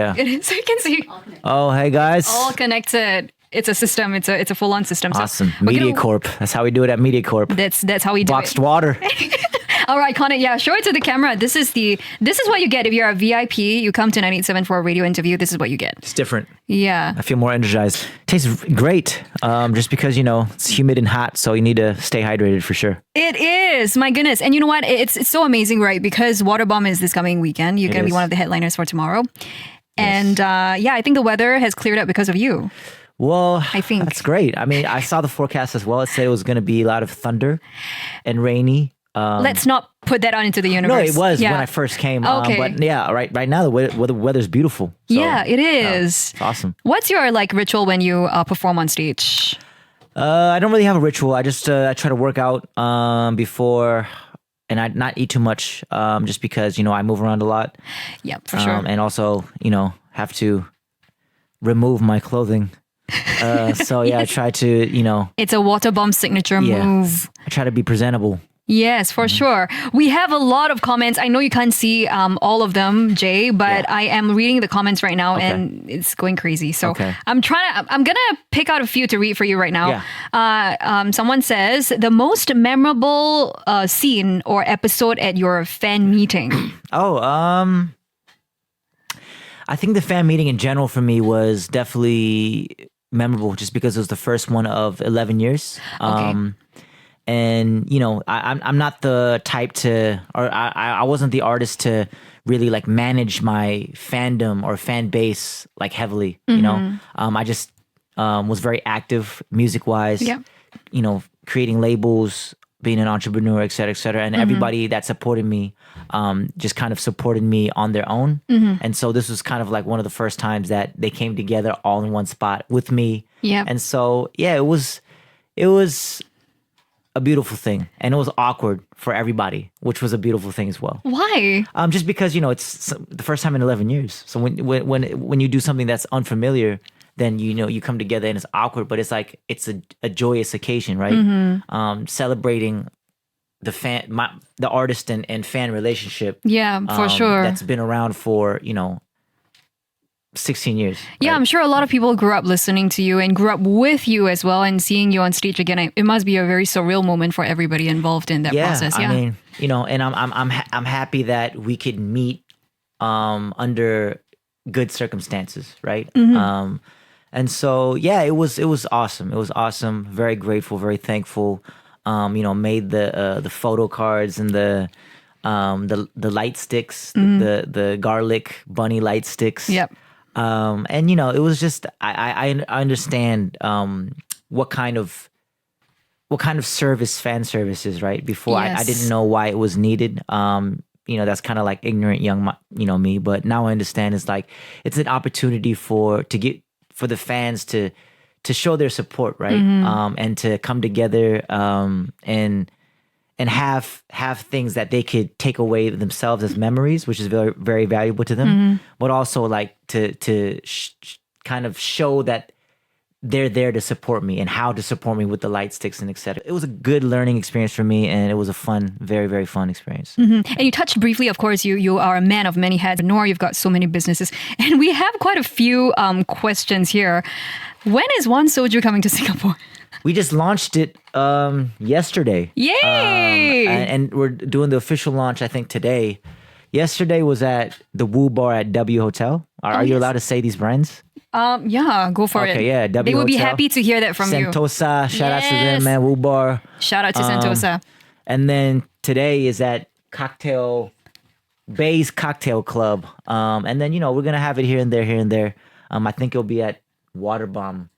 Yeah. It is. So you can see Oh, hey guys. all connected. It's a system. It's a full-on system. So Awesome. we're Media gonna- Corp. That's how we do it at Media Corp. That's how we do Boxed it. water. All right, Connor. Yeah, show it to the camera. This is what you get if you're a VIP. You come to 98.7 for a radio interview. This is what you get. It's different. Yeah. I feel more energized. Tastes great. Just because, it's humid and hot, so you need to stay hydrated for sure. It is. My goodness. And you know what? It's so amazing, right? Because Waterbomb is this coming weekend. You're going to be is. one of the headliners for tomorrow. And I think the weather has cleared up because of you. Well, I think. that's great. I mean, I saw the forecast as well. It said it was going to be a lot of thunder and rainy. Let's not put that out into the universe. No, it was Yeah. when I first came. Okay. But yeah, right now the weather's beautiful. So, Yeah, it is. it's awesome. What's your ritual when you perform on stage? I don't really have a ritual. I just I try to work out before, and I not eat too much. Just because I move around a lot. Yeah, for sure. And also have to remove my clothing. So yeah, I try to It's a Waterbomb signature Yeah. move. I try to be presentable. Yes, for sure. We have a lot of comments. I know you can't see all of them, Jay, but Yeah. I am reading the comments right now, Okay. and it's going crazy. So Okay. I'm gonna pick out a few to read for you right now. Yeah. Someone says the most memorable scene or episode at your fan meeting. Oh, I think the fan meeting in general for me was definitely memorable, just because it was the first one of 11 years. Okay. And I'm not the type to, or I wasn't the artist to really like manage my fandom or fan base like heavily. I just was very active music wise. Yeah. Creating labels, being an entrepreneur, et cetera, and everybody that supported me just kind of supported me on their own. And so this was kind of like one of the first times that they came together all in one spot with me. Yeah. And so yeah, it was a beautiful thing, and it was awkward for everybody, which was a beautiful thing as well. Why? Just because it's the first time in 11 years. So when you do something that's unfamiliar, then you come together and it's awkward, but it's like it's a joyous occasion, right? Celebrating the artist and fan relationship. Yeah, for sure. That's been around for 16 years. Yeah, right? I'm sure a lot of people grew up listening to you and grew up with you as well, and seeing you on stage again. It must be a very surreal moment for everybody involved in that process. Yeah, I mean, and I'm happy that we could meet under good circumstances, right? And so yeah, it was awesome. It was awesome. Very grateful, very thankful. Made the photo cards and the light sticks, the garlic bunny light sticks. Yep. And it was just I understand what kind of fan service is, right? Before I Yes. didn't know why it was needed. That's kind of like ignorant young me, but now I understand it's like it's an opportunity for the fans to show their support, right? And to come together and have things that they could take away themselves as memories, which is very, very valuable to them, but also like to kind of show that they're there to support me and how to support me with the light sticks and etc. It was a good learning experience for me, and it was a fun, very, very fun experience. And you touched briefly, of course, you are a man of many hats, nor you've got so many businesses. And we have quite a few questions here. When is One Soju coming to Singapore? We just launched it yesterday. Yay! And we're doing the official launch, I think, today. Yesterday was at the Woo Bar at W Hotel. Are you allowed to say these brands? Yeah, go for it. Okay, yeah, W They would be Hotel. happy to hear that from you. Sentosa, shout out to Yes. them, man. Woo Bar. Shout out to Sentosa. And then today is at Bay's Cocktail Club. And then, we're going to have it here and there. I think it'll be at Waterbomb,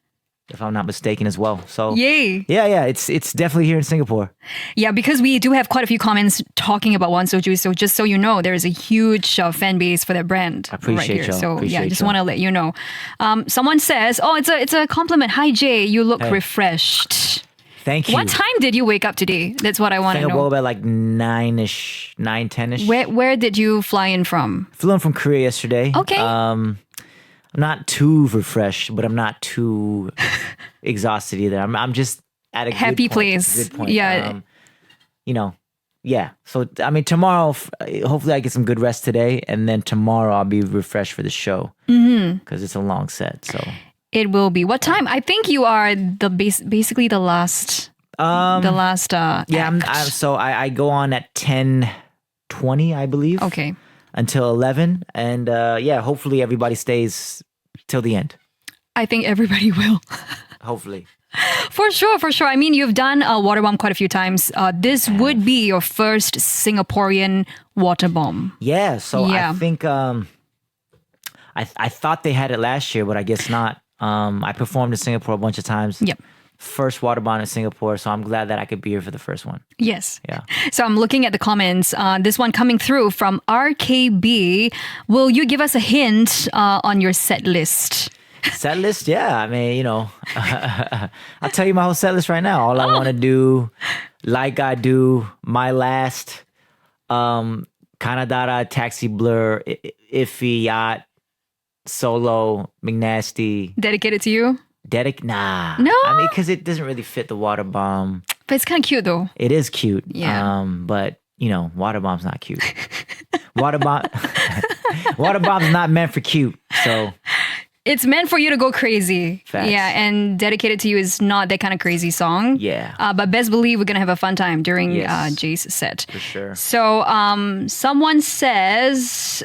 if I'm not mistaken, as well. So Yay. yeah, it's definitely here in Singapore. Yeah, because we do have quite a few comments talking about One Soju. So just so you know, there is a huge fan base for that brand. I appreciate right here. y'all. So yeah, Appreciate just y'all. want to let you know. Someone says, "Oh, it's a compliment. Hi Jay, you look Hey. refreshed." Thank you. What time did you wake up today? That's what I I want think to I woke know. up at like 9-ish, 9, 10-ish. Where did you fly in from? Flew in from Korea yesterday. Okay. I'm not too refreshed, but I'm not too exhausted either. I'm just at a Happy good point, place. Good point. Yeah. yeah. So I mean, tomorrow, hopefully, I get some good rest today, and then tomorrow I'll be refreshed for the show because it's a long set. So It will be. What time? I think you are basically the last. yeah, so I go on at 10:20, I believe. Okay. Until 11, and yeah, hopefully everybody stays till the end. I think everybody will. Hopefully. For sure, for sure. I mean, you've done water bomb quite a few times. This would be your first Singaporean water bomb. Yeah, so Yeah. I think I thought they had it last year, but I guess not. I performed in Singapore a bunch of times. Yep. First water bomb in Singapore, so I'm glad that I could be here for the first one. Yes. Yeah. So I'm looking at the comments. This one coming through from RKB. Will you give us a hint on your set list? Set list, yeah. I mean, you know, I'll tell you my whole set list right now. All I want to do, like I do, my last, Kanadara, Taxi Blur, Iffy, Yacht, Solo, McNasty, Dedicated to you? Nah. No? I mean, because it doesn't really fit the water bomb. But it's kind of cute though. It is cute. Yeah. But you know, water bomb's not cute. water bomb, water bomb's not meant for cute. So It's meant for you to go crazy. Facts. Yeah, and Dedicated to You is not that kind of crazy song. yeah, But best believe we're going to have a fun time during Yes. Jay's set. for sure. So someone says,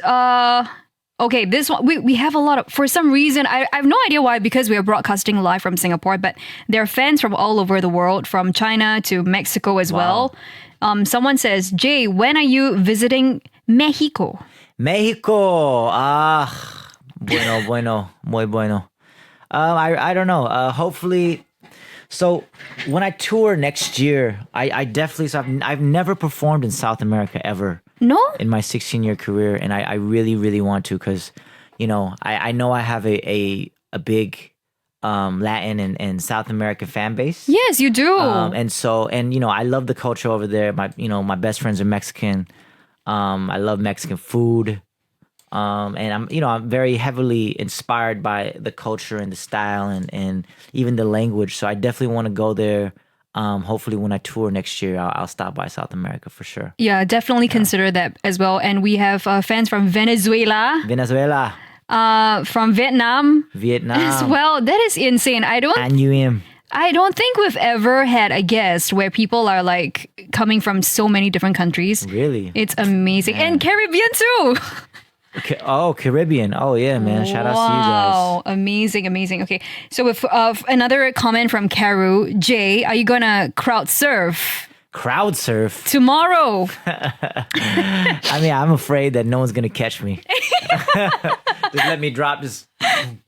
okay, this one, we have a lot of, for some reason, I have no idea why, because we are broadcasting live from Singapore, but there are fans from all over the world, from China to Mexico as well. Someone says, Jay, when are you visiting Mexico? Mexico. Bueno, muy bueno. I don't know. Hopefully, so when I tour next year, I definitely. So I've never performed in South America ever No? in my 16-year career, and I really really want to, because, you know, I know I have a big Latin and South American fan base. Yes, you do. And you know, I love the culture over there. My best friends are Mexican. I love Mexican food. And I'm very heavily inspired by the culture and the style and even the language. So I definitely want to go there. Hopefully when I tour next year, I'll stop by South America for sure. Yeah, definitely consider that as well. And we have fans from Venezuela, Venezuela, from Vietnam Vietnam, as well. That is insane. I don't think we've ever had a guest where people are like coming from so many different countries. Really? It's amazing. And Caribbean too. Okay. Oh, Caribbean. Oh yeah, man. Shout out to you guys. Wow, amazing. Okay, so with another comment from Karu, Jay, are you gonna crowd surf Crowd surf. tomorrow? I mean, I'm afraid that no one's gonna catch me. Just let me drop this.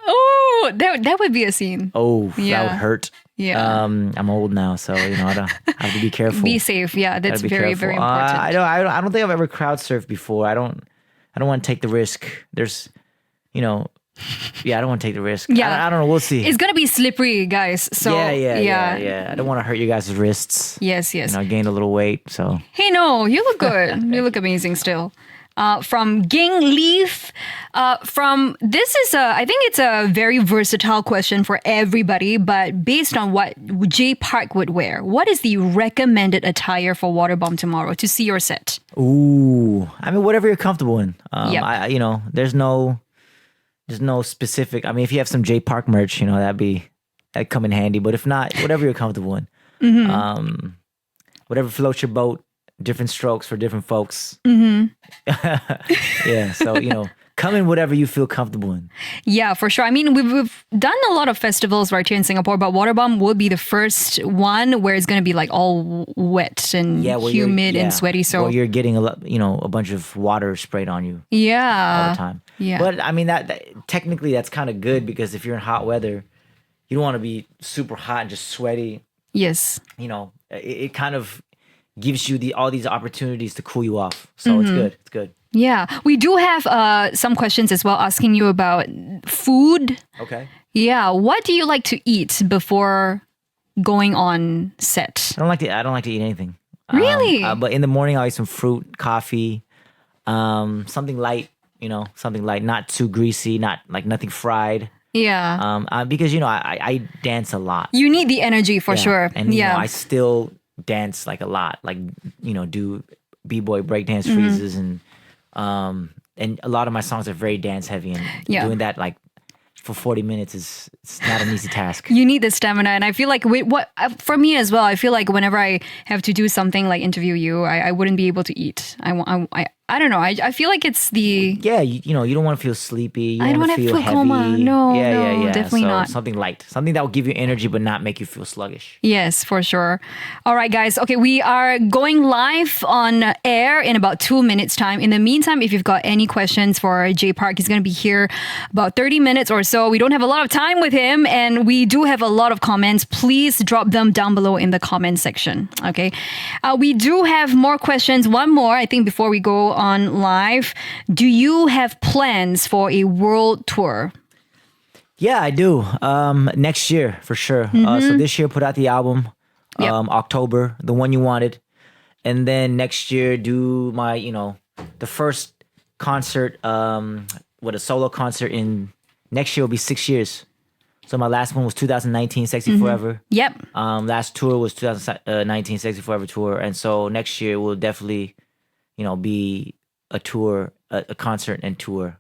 Oh, that would be a scene. Oh, that Yeah. would hurt. Yeah. I'm old now, so you know I have to be careful. Be safe. Yeah, that's Gotta be very, careful. very important. I don't think I've ever crowd surfed before. I don't want to take the risk. There's, you know, yeah, I don't want to take the risk. Yeah. I don't know. We'll see. It's gonna be slippery, guys. So yeah. I don't want to hurt you guys' wrists. Yes. You know, I gained a little weight, so Hey, no, you look good. You look amazing still. From Ging Leaf, I think it's a very versatile question for everybody, but based on what Jay Park would wear, what is the recommended attire for Waterbomb tomorrow to see your set? ooh, I mean, whatever you're comfortable in. Yep. You know, there's no specific. I mean, if you have some J Park merch, you know, that'd come in handy. But if not, whatever you're comfortable in. Mm-hmm. Whatever floats your boat. Different strokes for different folks. Yeah, so you know, come in whatever you feel comfortable in. Yeah, for sure. I mean, we've done a lot of festivals right here in Singapore, but Waterbomb will be the first one where it's going to be like all wet and humid and sweaty. So you're getting a bunch of water sprayed on you all yeah, the time. yeah. But I mean, that technically that's kind of good, because if you're in hot weather, you don't want to be super hot and just sweaty. Yes. You know, it kind of gives you all these opportunities to cool you off. So it's good. It's good. Yeah, we do have some questions as well asking you about food. Okay. Yeah, what do you like to eat before going on set? I don't like to eat anything. Really? But in the morning, I'll eat some fruit, coffee, something light. You know, something light, not too greasy, not like nothing fried. Yeah. Because you know, I dance a lot. You need the energy for Yeah. sure. And you yeah. know, I still dance like a lot. Like, you know, do b-boy breakdance freezes, and a lot of my songs are very dance heavy, and Yeah. doing that like for 40 minutes is it's not an easy task. You need the stamina, and I feel like for me as well. I feel like whenever I have to do something like interview you, I wouldn't be able to eat. I don't know. I feel like it's the Yeah, you know, you don't want to feel sleepy. You I don't want wanna to feel feel heavy. coma. No, no, definitely so not. Something light, something that will give you energy but not make you feel sluggish. Yes, for sure. All right, guys. Okay, we are going live on air in about 2 minutes' time. In the meantime, if you've got any questions for Jay Park, he's going to be here about 30 minutes or so. We don't have a lot of time with him, and we do have a lot of comments. Please drop them down below in the comment section. Okay. We do have more questions. One more, I think, before we go on live. Do you have plans for a world tour? Yeah, I do. Next year for sure. So this year, put out the album, Yep. October, the one you wanted, and then next year do my, the first concert, a solo concert in next year will be 6 years. So my last one was 2019, Sexy Forever. Yep. Last tour was 2019 Sexy Forever tour, and so next year will definitely, be a tour, a concert and tour.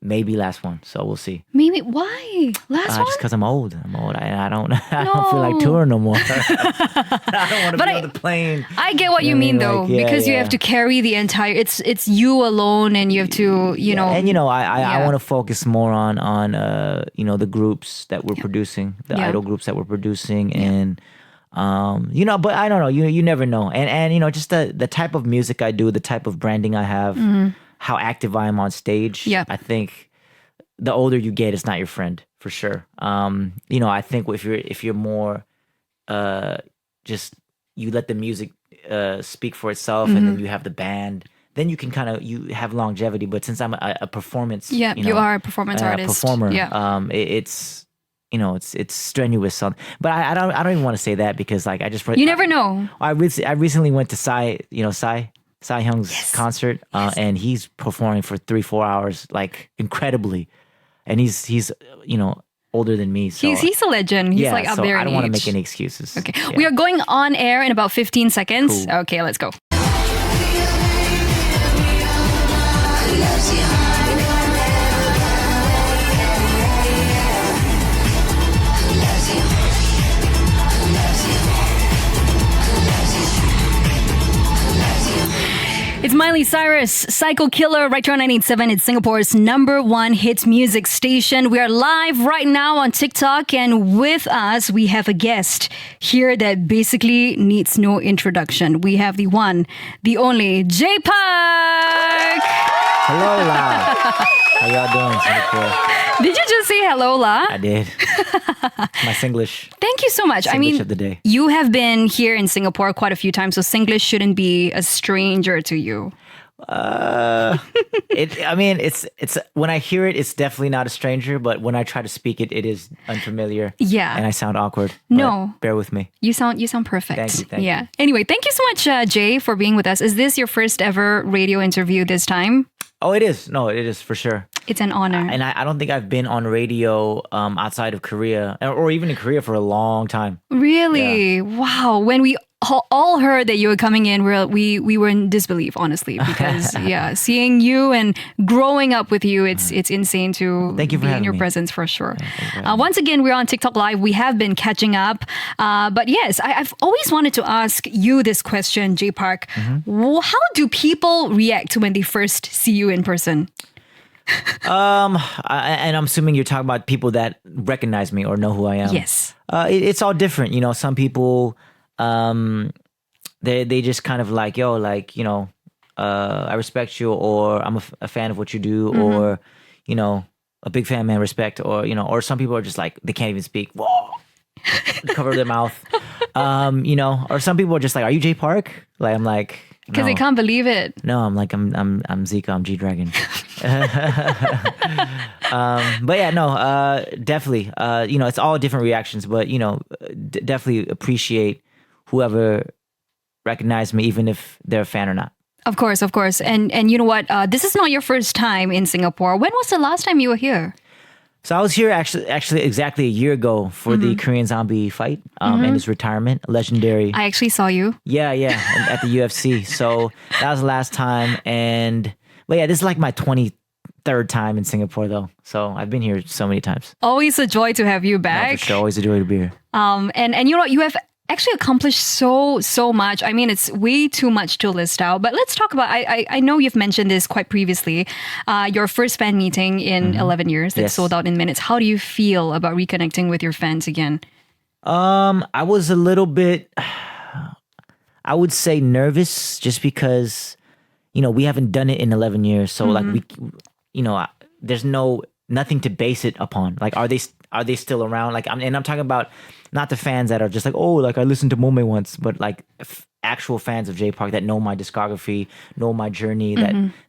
Maybe last one, so we'll see. Maybe. Why? Last one? Just because I'm old. I don't feel like touring no more. I don't want to be on the plane. I get what you know what I mean, mean? though, Like, yeah, because you yeah. have to carry the entire. It's you alone, and you have to, And I Yeah. want to focus more on the groups that we're producing, the Yeah. idol groups that we're producing, and but I don't know. You never know, and just the type of music I do, the type of branding I have, how active I am on stage. Yeah. I think the older you get, it's not your friend for sure. I think if you're more, just you let the music speak for itself, and then you have the band. Then you can you have longevity. But since I'm a performance, Yeah, you are a performance artist. performer. Yeah. It's strenuous. But I don't even want to say that because I just You never know. I recently went to Psy Hyung's concert, and he's performing for 3-4 hours, incredibly, and he's older than me. So He's a legend. He's up so there I in don't want to age. make any excuses. Okay. Yeah. We are going on air in about 15 seconds. Cool. Okay, let's go. It's Miley Cyrus, Psycho Killer, right here on 987. It's Singapore's #1 hit music station. We are live right now on TikTok, and with us, we have a guest here that basically needs no introduction. We have the one, the only, Jay Park! Hello, La. How y'all doing, Singapore? Did you just say hello, La? I did. My Singlish. Thank you so much. Singlish of the day. You have been here in Singapore quite a few times, so Singlish shouldn't be a stranger to you. It's when I hear it, it's definitely not a stranger. But when I try to speak it, it is unfamiliar. Yeah. and I sound awkward. No. but bear with me. You sound perfect. Thank you, thank yeah. Anyway, thank you so much, Jay, for being with us. Is this your first ever radio interview this time? Oh, it is. No, it is for sure. It's an honor. And I don't think I've been on radio outside of Korea or even in Korea for a long time. Really? Wow. When we all heard that you were coming in, we were in disbelief, honestly, because seeing you and growing up with you, it's insane to Thank you for be in having your me. presence for sure. Once again, we're on TikTok Live. We have been catching up, but yes, I've always wanted to ask you this question, Jay Park. Mm-hmm. How do people react when they first see you in person? And I'm assuming you're talking about people that recognize me or know who I am. Yes. It's all different. Some people, they just kind of I respect you, or I'm a fan of what you do, or, a big fan, man, respect, or some people are just they can't even speak. Whoa. Cover their mouth. Or some people are just are you Jay Park? I'm like, Because no. they can't believe it. No, I'm Zika, I'm G-Dragon. But yeah, no, definitely. It's all different reactions, but definitely appreciate whoever recognized me, even if they're a fan or not. Of course, of course. And you know what? This is not your first time in Singapore. When was the last time you were here? So I was here actually exactly a year ago for the Korean Zombie fight and his retirement. Legendary. I actually saw you. Yeah, at the UFC. So that was the last time. But yeah, this is like my 23rd time in Singapore though. So I've been here so many times. Always a joy to have you No, back. for sure, always a joy to be here. And you know what? You have actually accomplished so much. I mean, it's way too much to list out. But let's talk about. I know you've mentioned this quite previously. Your first fan meeting in 11 years that Yes. sold out in minutes. How do you feel about reconnecting with your fans again? I was a little bit, I would say nervous just because, we haven't done it in 11 years. So like there's nothing to base it upon. Like, are they still around? Like, I'm talking about not the fans that are just like, oh, like I listened to Mome once, but like actual fans of Jay Park that know my discography, know my journey,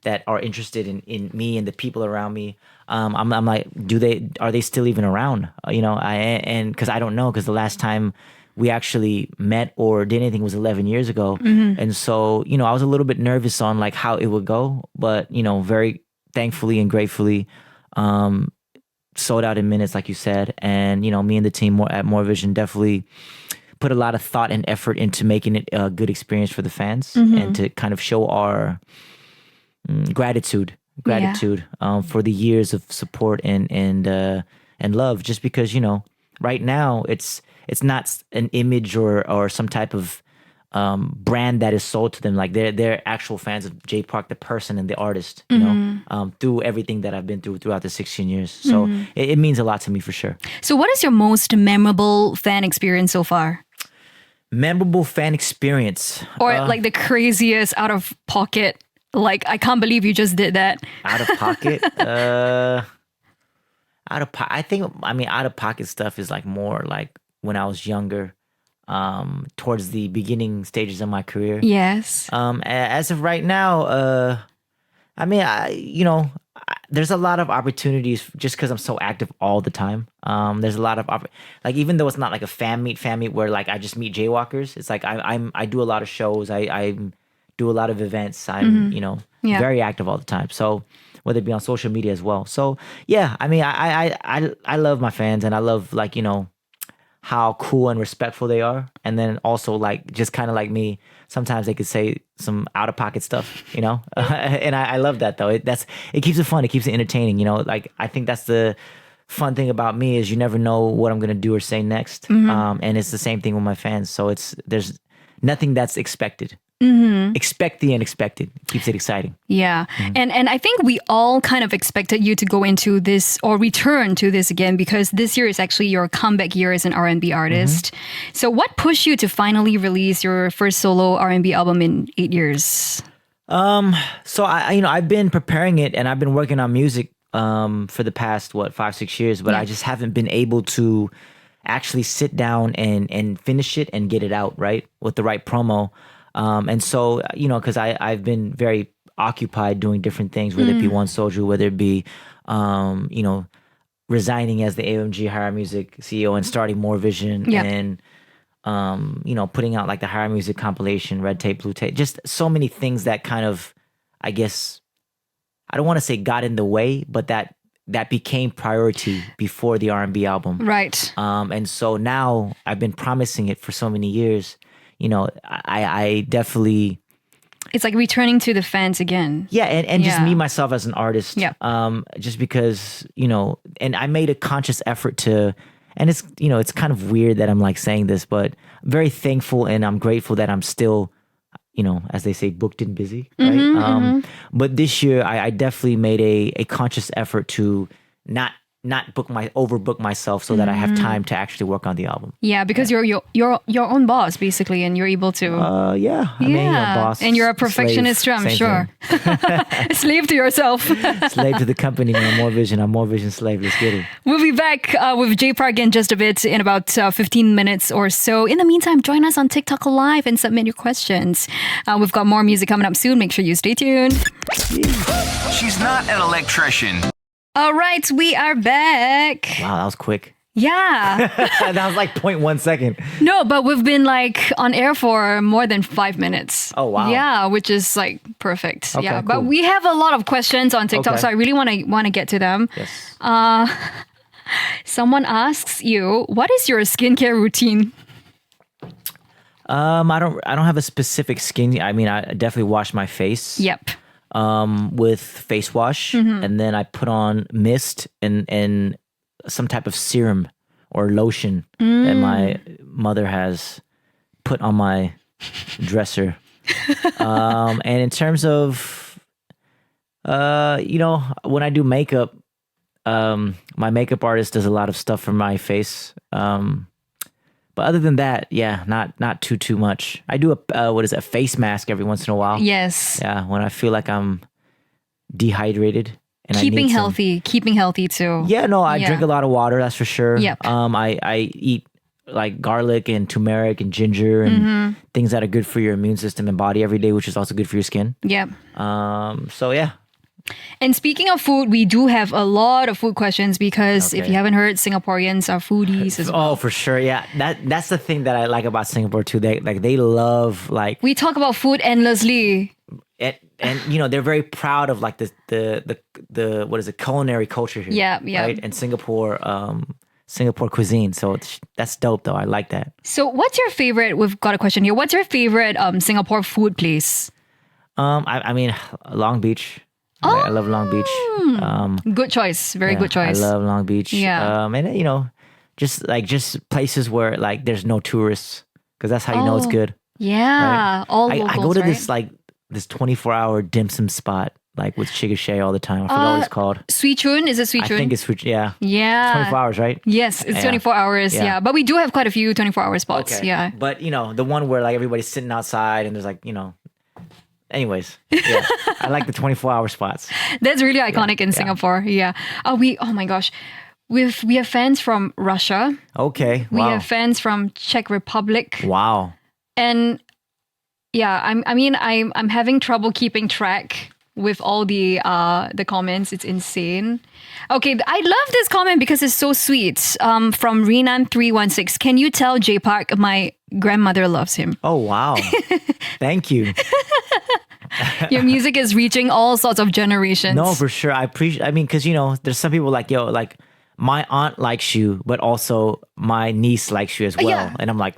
that are interested in me and the people around me. I'm like, are they still even around? Because I don't know, because the last time we actually met or did anything was 11 years ago. And so, I was a little bit nervous on like how it would go, but, very thankfully and gratefully, sold out in minutes, like you said. And, me and the team at More Vision definitely put a lot of thought and effort into making it a good experience for the fans and to kind of show our gratitude for the years of support and love. Just because, right now it's not an image or some type of brand that is sold to them. Like they're actual fans of Jay Park, the person and the artist, through everything that I've been throughout the 16 years. So it means a lot to me for sure. So, what is your most memorable fan experience so far? Memorable fan experience. Or like the craziest out of pocket? Like, I can't believe you just did that. Out of pocket? Out of pocket stuff is like more like when I was younger, towards the beginning stages of my career. Yes. As of right now, there's a lot of opportunities just because I'm so active all the time. There's a lot of like, even though it's not like a fan meet where like I just meet jaywalkers. It's like I do a lot of shows. I do a lot of events. I'm very active all the time. So whether it be on social media as well. So yeah, I love my fans, and I love like how cool and respectful they are. And then also like just kind of like me, sometimes they could say some out of pocket stuff, and I love that though. It keeps it fun. It keeps it entertaining. Like I think that's the fun thing about me is you never know what I'm going to do or say next. And it's the same thing with my fans. So there's nothing that's expected. Expect the unexpected. Keeps it exciting. Yeah. And I think we all kind of expected you to go into this or return to this again, because this year is actually your comeback year as an R&B artist. So what pushed you to finally release your first solo R&B album in 8 years? So I've been preparing it and I've been working on music for the past 5-6 years, but I just haven't been able to actually sit down and finish it and get it out right with the right promo. And so, because I've been very occupied doing different things, whether it be One Soju, whether it be, resigning as the AOMG Higher Music CEO and starting More Vision and, putting out like the Higher Music compilation, Red Tape, Blue Tape, just so many things that kind of, I guess, I don't want to say got in the way, but that became priority before the R&B album. Right. And so now I've been promising it for so many years. I definitely... It's like returning to the fans again. Yeah, and just me, myself as an artist. Yeah. Just because, and I made a conscious effort to, and it's, it's kind of weird that I'm like saying this, but I'm very thankful and I'm grateful that I'm still, as they say, booked and busy, right? But this year, I definitely made a conscious effort to not overbook myself so that I have time to actually work on the album. Yeah, because you're your own boss basically, and you're able to. Boss. And you're a perfectionist too, I'm sure. Slave to yourself. Slave to the company, man. More Vision. I'm More Vision slave. Let's get it. We'll be back with Jay Park in just a bit, in about 15 minutes or so. In the meantime, join us on TikTok Live and submit your questions. We've got more music coming up soon. Make sure you stay tuned. She's not an electrician. All right, we are back. Wow, that was quick. Yeah. That was like 0.1 second. No, but we've been like on air for more than 5 minutes. Oh, wow. Yeah, which is like perfect. Okay, yeah, cool. but we have a lot of questions on TikTok, Okay. so I really want to get to them. Yes. Someone asks you, what is your skincare routine? I don't have a specific skin. I mean, I definitely wash my face. Yep. With face wash, and then I put on mist and some type of serum or lotion that my mother has put on my dresser. And in terms of, when I do makeup, my makeup artist does a lot of stuff for my face. But other than that, yeah, not too much. I do a face mask every once in a while. Yes. Yeah, when I feel like I'm dehydrated and Keeping I need keeping healthy too. Yeah, no, I drink a lot of water, that's for sure. Yep. I eat like garlic and turmeric and ginger and things that are good for your immune system and body every day, which is also good for your skin. Yep. So yeah. And speaking of food, we do have a lot of food questions because if Okay. you haven't heard, Singaporeans are foodies as well. Oh, for sure. Yeah. That's the thing that I like about Singapore too. They love like We talk about food endlessly. and they're very proud of like the what is it, culinary culture here. Yeah, yeah. Right? And Singapore cuisine. So that's dope though. I like that. So what's your favorite, we've got a question here, what's your favorite Singapore food place? I mean Long Beach. I love Long Beach. Good choice. Very Yeah, good choice. I love Long Beach. Yeah. And just places where like there's no tourists, because that's how you know it's good. Yeah. Right? All I locals, go to right? this 24-hour dim sum spot like with Chiga Shay all the time. I forgot what it's called. Swee Chun? Is it Swee I Chun? think it's yeah. Yeah. 24 hours, right? Yes, it's Yeah. 24 hours. Yeah. Yeah. But we do have quite a few 24-hour spots. Okay. Yeah. But the one where like everybody's sitting outside and there's like anyways, yeah. I like the 24-hour spots. That's really iconic in Singapore. Yeah. Oh my gosh. We have fans from Russia. Okay. We Wow. have fans from Czech Republic. Wow. And yeah, I'm having trouble keeping track with all the comments. It's insane. Okay, I love this comment because it's so sweet. From Renan316. Can you tell J Park my grandmother loves him? Oh wow. Thank you. Your music is reaching all sorts of generations. No, for sure. I appreciate. I mean, because there's some people like like my aunt likes you, but also my niece likes you as well, Yeah. and I'm like,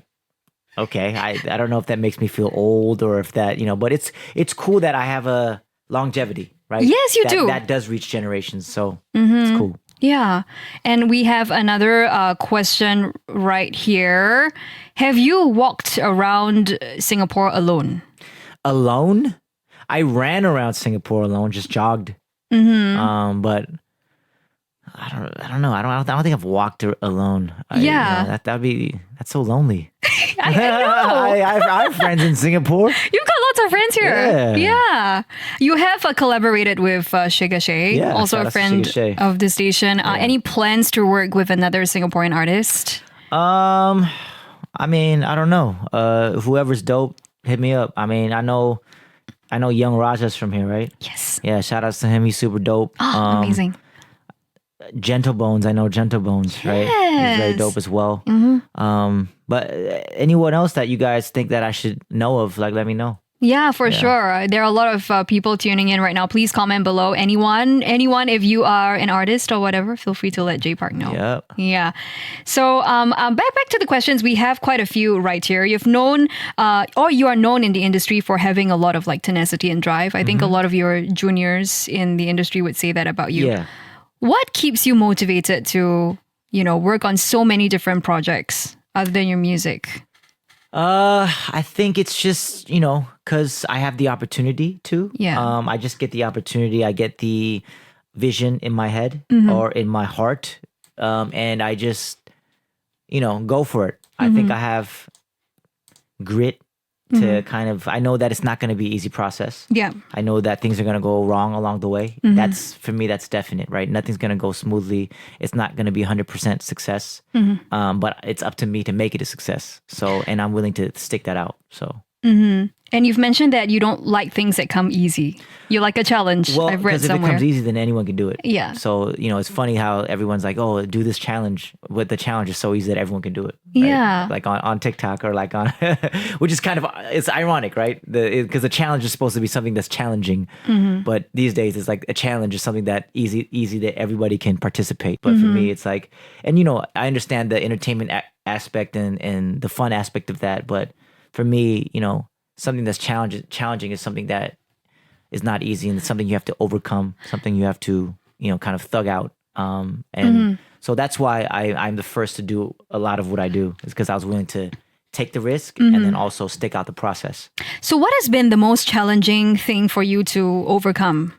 okay, I don't know if that makes me feel old or if that but it's cool that I have a longevity, right? Yes, you That- do. That does reach generations, so it's cool. Yeah. And we have another question right here. Have you walked around Singapore alone? Alone, I ran around Singapore alone, just jogged. But I don't know. I don't think I've walked alone. Yeah. That's so lonely. I know. I have friends in Singapore. You've got lots of friends here. Yeah. You have collaborated with Shiga Shay, Yeah, also shout a out to friend Shiga Shay. of the station. Any plans to work with another Singaporean artist? I mean, I don't know. Whoever's dope, hit me up. I mean, I know Young Raja's from here, right? Yes. Yeah, shout outs to him. He's super dope. Amazing. Gentle Bones, I know Gentle Bones, right? He's very Yes. dope as well. But anyone else that you guys think that I should know of, like, let me know. Yeah, for sure. There are a lot of people tuning in right now. Please comment below. Anyone, if you are an artist or whatever, feel free to let J Park know. Yep. Yeah. So back to the questions. We have quite a few right here. You've known, or you are known in the industry for having a lot of like tenacity and drive. I think a lot of your juniors in the industry would say that about you. Yeah. What keeps you motivated to, work on so many different projects other than your music? I think it's just, because I have the opportunity to. Yeah. I just get the opportunity. I get the vision in my head or in my heart. And I just, go for it. I think I have grit to kind of, I know that it's not going to be an easy process. Yeah. I know that things are going to go wrong along the way. That's, for me, that's definite, right? Nothing's going to go smoothly. It's not going to be 100% success. But it's up to me to make it a success. So, and I'm willing to stick that out. So, And you've mentioned that you don't like things that come easy. You like a challenge. Well, I've read because if it somewhere. comes easy, then anyone can do it. Yeah. So, it's funny how everyone's like, oh, do this challenge. But the challenge is so easy that everyone can do it. Right? Yeah. Like on TikTok or like on, which is kind of, it's ironic, right? Because the challenge is supposed to be something that's challenging. But these days it's like a challenge is something that easy that everybody can participate. But for me, it's like, and I understand the entertainment aspect and the fun aspect of that. But for me, something that's challenging is something that is not easy and it's something you have to overcome, something you have to, kind of thug out. And so that's why I'm the first to do a lot of what I do, is because I was willing to take the risk and then also stick out the process. So what has been the most challenging thing for you to overcome?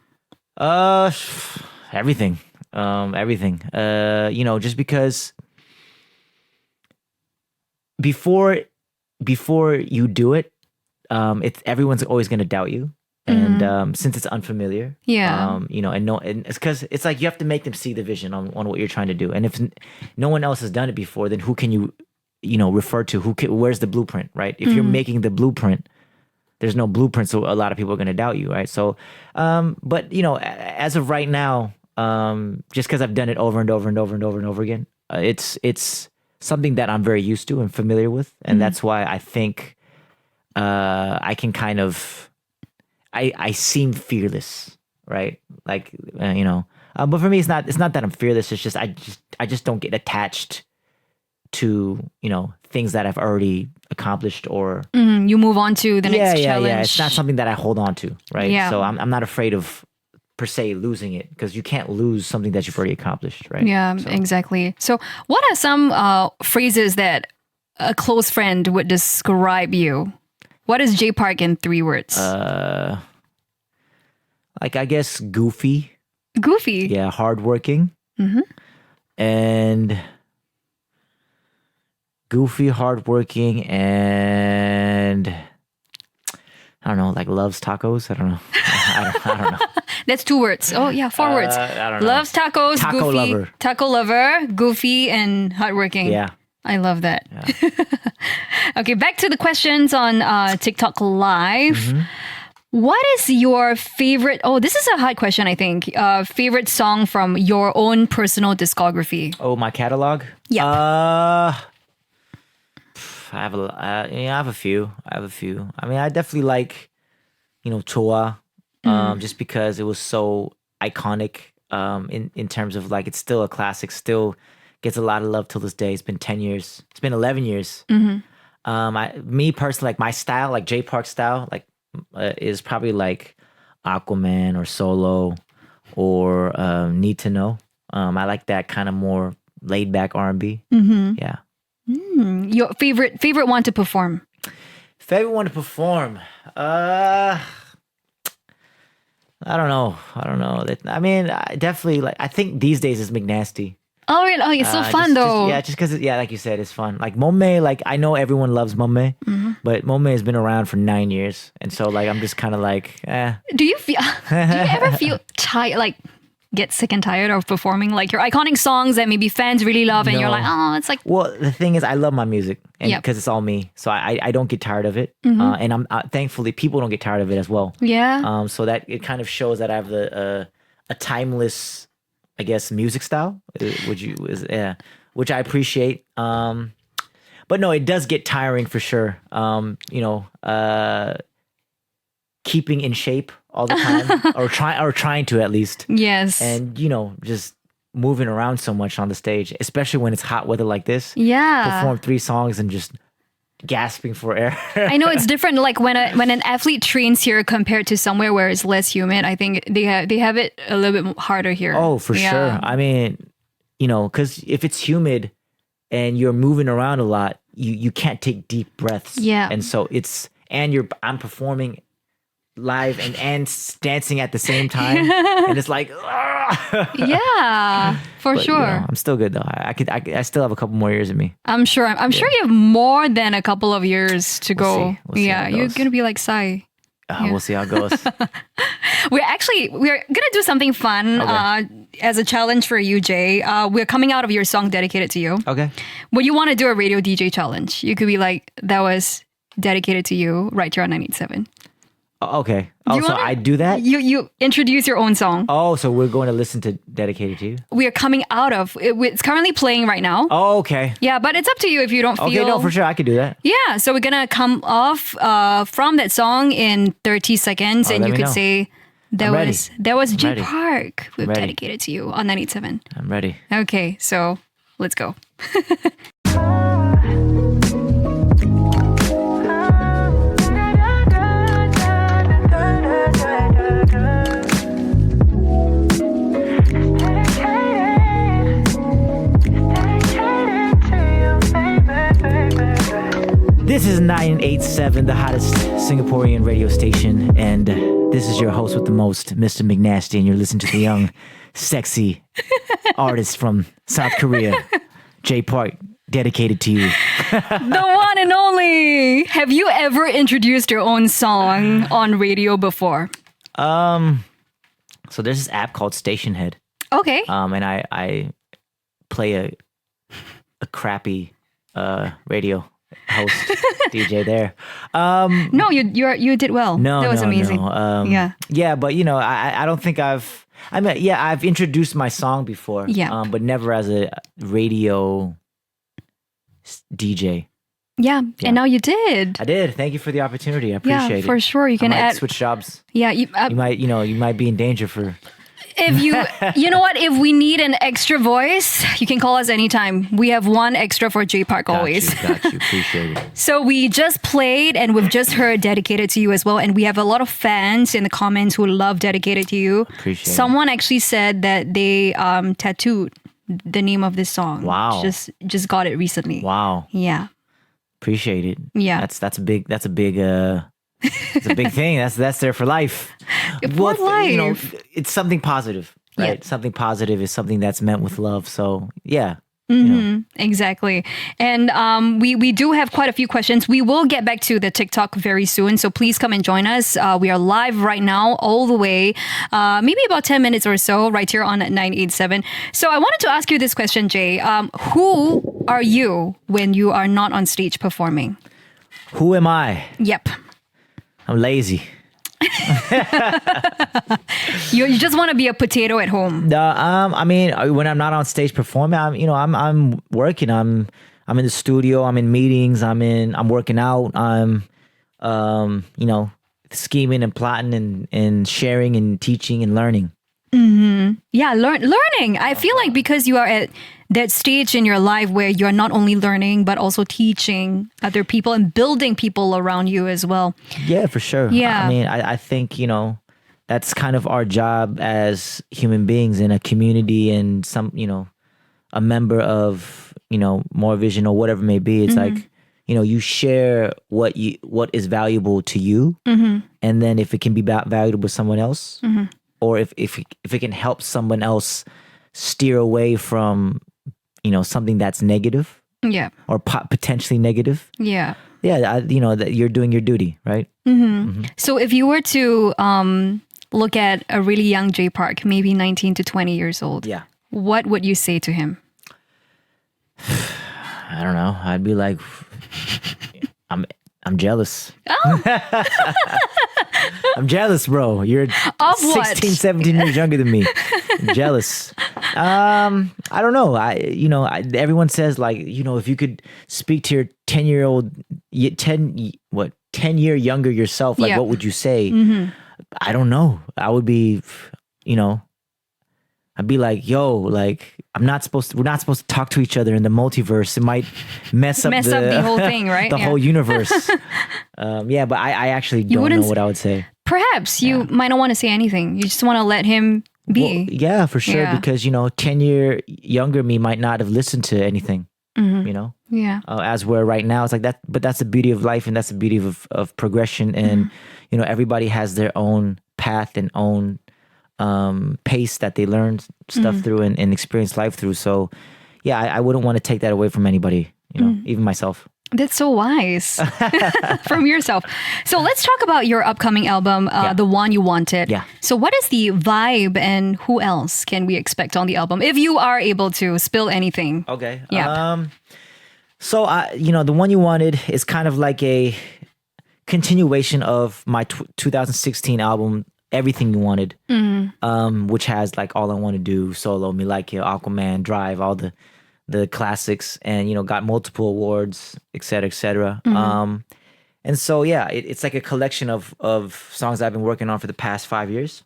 Everything. Everything. Just because before you do it, everyone's always going to doubt you. And since it's unfamiliar, Yeah. and it's because it's like you have to make them see the vision on what you're trying to do. And if no one else has done it before, then who can you, refer to? Where's the blueprint, right? If you're making the blueprint, there's no blueprint, so a lot of people are going to doubt you, right? So, but as of right now, just because I've done it over and over and over and over and over again, it's something that I'm very used to and familiar with, and that's why I think I can kind of. I seem fearless, right? Like, but for me, it's not that I'm fearless. It's just, I just don't get attached to, things that I've already accomplished or. You move on to the next challenge. Yeah. It's not something that I hold on to, right? Yeah. So I'm not afraid of per se losing it, because you can't lose something that you've already accomplished, right? Yeah, exactly. So what are some phrases that a close friend would describe you? What is J Park in 3 words? Like, I guess goofy. Goofy. Yeah, hardworking. And goofy, hardworking, and I don't know, like loves tacos. I don't know. I don't know. That's 2 words. Oh yeah, 4 words. I don't know. Loves tacos, Taco goofy, lover. taco lover, goofy, and hardworking. Yeah. I love that. Okay, back to the questions on TikTok Live. What is your favorite? Oh, this is a hard question, I think. Favorite song from your own personal discography? Oh, my catalog? Yeah. I have a few. I mean, I definitely like, Choa, just because it was so iconic. In terms of like, it's still a classic. Still gets a lot of love till this day. It's been 10 years. It's been 11 years. Me personally, like my style, like J Park style, like is probably like Aquaman or Solo or Need to Know. I like that kind of more laid back R&B. Yeah. Your favorite one to perform? Favorite one to perform? I don't know. I mean, I definitely like. I think these days is McNasty. Oh, really? Oh, it's so fun though. Just because, like you said, it's fun. Like Momme, like I know everyone loves Momme, but Momme has been around for 9 years, and so like I'm just kind of like, eh. Do you ever feel tired, like get sick and tired of performing like your iconic songs that maybe fans really love, and you're No. like, oh, it's like, Well, the thing is, I love my music, and Yep. because it's all me, so I don't get tired of it, and I'm thankfully people don't get tired of it as well. yeah, So that it kind of shows that I have a timeless, I guess, music style. Which I appreciate. But no, it does get tiring for sure. Keeping in shape all the time, or trying to at least, yes, and just moving around so much on the stage, especially when it's hot weather like this. yeah. Perform 3 songs and just gasping for air. I know it's different. Like when an athlete trains here compared to somewhere where it's less humid, I think they have it a little bit harder here. Oh, for Yeah. sure. I mean, because if it's humid and you're moving around a lot, you can't take deep breaths. Yeah. And so I'm performing live and dancing at the same time, and it's like, Yeah, for but, sure. I'm still good though. I still have a couple more years in me. I'm sure you have more than a couple of years to We'll go. see. We'll see how Yeah, it you're goes. gonna be like Psy. We'll see how it goes. We're gonna do something fun as a challenge for you, Jay. We're coming out of your song dedicated to you. Okay. But you want to do a radio DJ challenge? You could be like, that was dedicated to you right here on 987. Okay. Do Oh, you so wanna- I do that? You introduce your own song. Oh, so we're going to listen to Dedicated to You? We are coming out of it's currently playing right now. Oh, okay. Yeah, but it's up to you if you don't feel. Okay, no, for sure. I could do that. Yeah, so we're gonna come off from that song in 30 seconds, and let you me could know. say there I'm was Jay ready. Park with ready. dedicated to you on 987. I'm ready. Okay, so let's go. This is 987, the hottest Singaporean radio station, and this is your host with the most, Mr. McNasty, and you're listening to the young, sexy artist from South Korea, Jay Park, dedicated to you. The one and only. Have you ever introduced your own song on radio before? So there's this app called Station Head, Okay. and I play a crappy radio host DJ there. No, you did well. No, that was no, amazing. no. Yeah, but I don't think I've introduced my song before. Yeah. But never as a radio DJ. Yeah, and now you did. I did. Thank you for the opportunity. I Yeah, appreciate it. for sure. You can I might add. switch jobs. Yeah, You might be in danger for. if you know what, if we need an extra voice, you can call us anytime. We have one extra for Jay Park always. Got you. Appreciate it. So we just played and we've just heard dedicated to you as well, and we have a lot of fans in the comments who love dedicated to you. Appreciate it. Someone actually said that they tattooed the name of this song. Wow. Just got it recently. Wow. Yeah. Appreciate it. Yeah. That's a big it's a big thing. That's there for life. For life. It's something positive, right? Yeah. Something positive is something that's meant with love. So yeah. Exactly. And we do have quite a few questions. We will get back to the TikTok very soon. So please come and join us. We are live right now all the way, maybe about 10 minutes or so right here on 987. So I wanted to ask you this question, Jay. Who are you when you are not on stage performing? Who am I? Yep. I'm lazy. You just want to be a potato at home. I mean, when I'm not on stage performing, I'm working. I'm in the studio. I'm in meetings. I'm working out. I'm, scheming and plotting and sharing and teaching and learning. Yeah, learning. I feel like because you are at that stage in your life where you're not only learning, but also teaching other people and building people around you as well. Yeah, for sure. Yeah. I mean, I think, that's kind of our job as human beings in a community and a member of, More Vision or whatever it may be. It's like, you share what is valuable to you. And then if it can be valuable to someone else, or if it can help someone else steer away from, something that's negative Yeah. or potentially negative. Yeah. Yeah, that you're doing your duty, right? So if you were to look at a really young Jay Park, maybe 19 to 20 years old, Yeah. what would you say to him? I don't know. I'd be like, I'm jealous. Oh. I'm jealous, bro. You're Of what? 16, 17 years younger than me. I'm jealous. I don't know. Everyone says like, if you could speak to your 10-year younger yourself, like Yeah. what would you say? I don't know. I would be, I'd be like, yo, like we're not supposed to talk to each other in the multiverse. It might mess up the whole thing, right? the Yeah. whole universe. But I actually don't know wouldn't what I would say. Perhaps you might not want to say anything. You just want to let him be. Well, yeah, for sure. Yeah. Because 10-year younger me might not have listened to anything. Yeah. As we're right now, it's like that. But that's the beauty of life, and that's the beauty of progression. And everybody has their own path and own pace that they learn stuff through and experience life through. So yeah, I wouldn't want to take that away from anybody, even myself. That's so wise from yourself. So let's talk about your upcoming album, The One You Wanted. Yeah. So what is the vibe and who else can we expect on the album? If you are able to spill anything. Okay. Yeah. So The One You Wanted is kind of like continuation of my 2016 album, Everything You Wanted, which has like All I Want to Do, Solo, Me Like You, Aquaman, Drive, all the classics, and got multiple awards, et cetera, et cetera. And so yeah, it's like a collection of songs I've been working on for the past 5 years.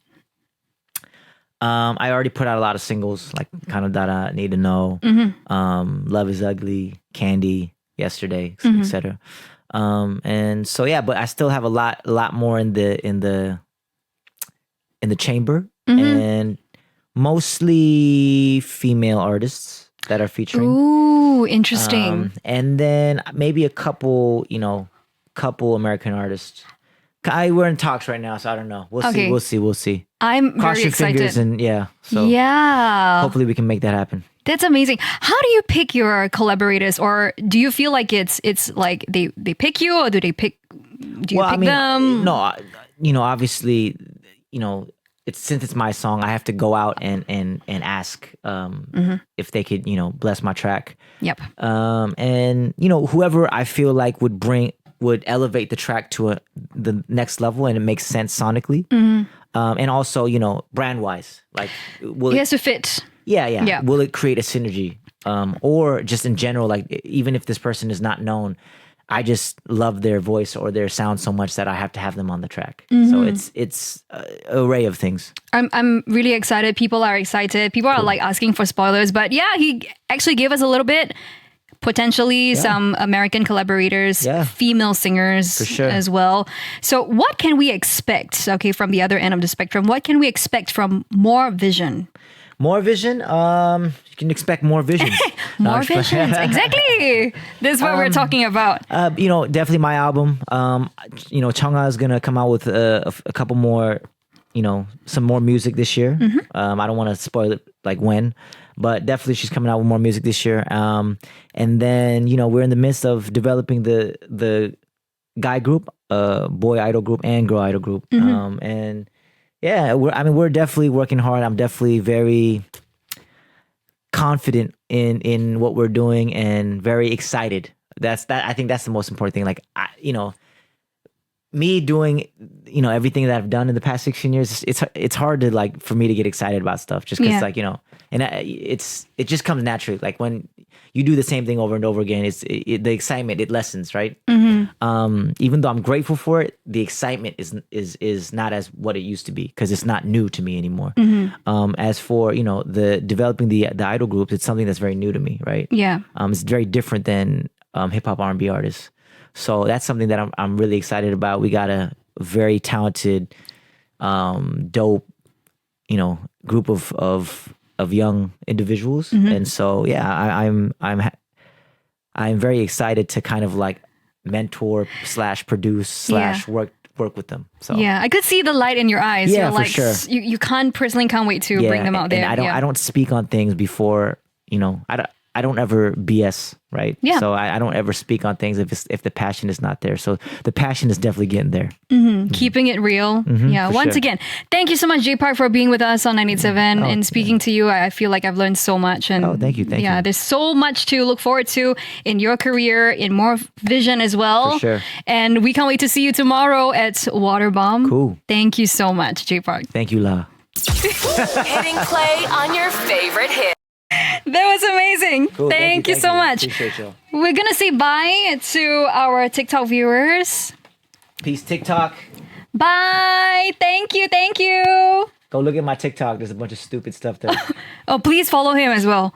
I already put out a lot of singles like Kind of Dada, Need to Know, Love Is Ugly, Candy, Yesterday, et cetera. And so yeah, but I still have a lot more in the chamber, and mostly female artists that are featuring. Ooh, interesting. And then maybe a couple American artists. We're in talks right now, so I don't know. We'll see. I'm Cross very your excited. fingers and so yeah. hopefully we can make that happen. That's amazing. How do you pick your collaborators, or do you feel like it's like they pick you, or do you pick them? No, obviously, since it's my song, I have to go out and ask if they could, bless my track. Yep. And whoever I feel like would elevate the track to the next level, and it makes sense sonically. And also, brand wise, like It has to fit. Yeah. Will it create a synergy? Or just in general, like even if this person is not known, I just love their voice or their sound so much that I have to have them on the track. So it's an array of things. I'm really excited. People are excited. People are like asking for spoilers, but yeah, he actually gave us a little bit. Potentially some American collaborators, female singers For sure. as well. So what can we expect, from the other end of the spectrum? What can we expect from More Vision? More vision? You can expect more visions. More visions, exactly. This is what we're talking about. Definitely my album. Chungha is gonna come out with a couple more, some more music this year. I don't want to spoil it, like when, but definitely she's coming out with more music this year. And then we're in the midst of developing the guy group, boy idol group and girl idol group. And yeah, we're definitely working hard. I'm definitely very confident in what we're doing and very excited. I think that's the most important thing. Like, me doing, everything that I've done in the past 16 years, it's hard to like for me to get excited about stuff just because and it just comes naturally. Like when you do the same thing over and over again, the excitement, it lessens, right? Even though I'm grateful for it, the excitement is not as what it used to be because it's not new to me anymore. As for the developing the idol groups, it's something that's very new to me, right? Yeah. It's very different than hip hop R&B artists. So that's something that I'm really excited about. We got a very talented, dope, group of young individuals, and so yeah, I'm very excited to kind of like mentor / produce / work with them. So yeah, I could see the light in your eyes. Yeah, You're for like, sure. You can't wait to bring them out there. And I don't speak on things before, I don't ever BS, right? Yeah. So I don't ever speak on things if the passion is not there. So the passion is definitely getting there. Keeping it real. Yeah. for Once sure. again, thank you so much, J Park, for being with us on 987 and speaking to you. I feel like I've learned so much. And thank you. yeah, there's so much to look forward to in your career, in More Vision as well. For sure. And we can't wait to see you tomorrow at Waterbomb. Cool. Thank you so much, J Park. Thank you, La. Hitting play on your favorite hit. That was amazing. Cool. Thank you so much. Appreciate y'all. We're going to say bye to our TikTok viewers. Peace, TikTok. Bye. Thank you. Thank you. Go look at my TikTok. There's a bunch of stupid stuff there. Oh, please follow him as well.